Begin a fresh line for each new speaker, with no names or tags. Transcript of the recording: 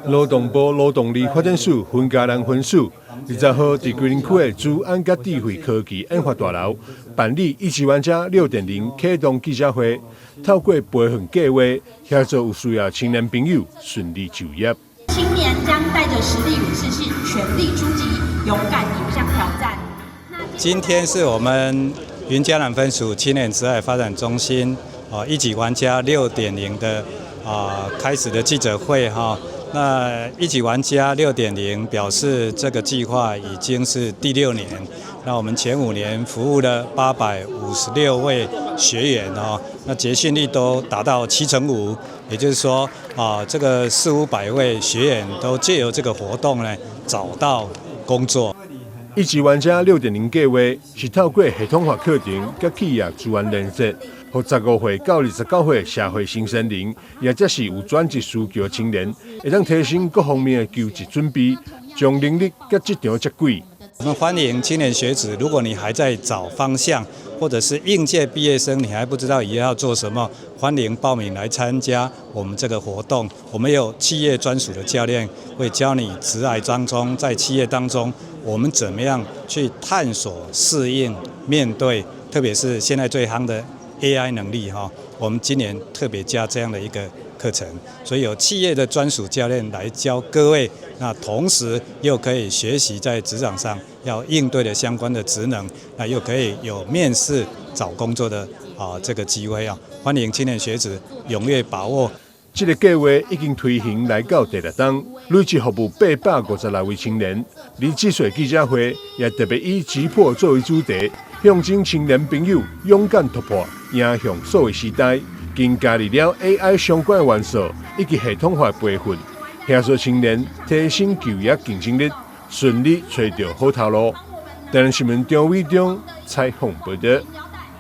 劳动部劳动力发展署分家人分署20号伫桂林区的朱安甲智慧科技研发大楼办理一级玩家6.0启动记者会，透过培训计划，协助有需要青年朋友顺利就业。
青年将带着实力与自信，全力出击，勇敢迎向挑战。
今天是我们云嘉南分署青年职涯发展中心一级玩家6.0的开始的记者会哈。那一级玩家6.0表示这个计划已经是第6年。那我们前5年服务了856位学员哦，那结训率都达到75%，也就是说这个400-500位学员都借由这个活动呢找到工作。
一级玩家6.0计划是透过系统化课程甲企业资源连接，让15岁到29岁社会新鲜人，也则是有转职需求的青年，会当提升各方面的求职准备，将能力甲职场接轨。
我们欢迎青年学子，如果你还在找方向，或者是应届毕业生，你还不知道以后要做什么，欢迎报名来参加我们这个活动。我们有企业专属的教练，会教你职涯当中，在企业当中，我们怎么样去探索、适应、面对，特别是现在最夯的 AI 能力哈。我们今年特别加这样的一个课程，所以有企业的专属教练来教各位，那同时又可以学习在职场上要应对的相关的职能，那又可以有面试找工作的这个机会啊！欢迎青年学子踊跃把握。
这个计划已经推行来到第6档，累计服务856位青年。而这次记者会也特别以击破作为主题，象征青年朋友勇敢突破，迎向数位时代。更加入了 AI 相关的元素以及系统化培训，协助青年提升就业竞争力，顺利找到好头路。台南新闻张伟忠采访报道。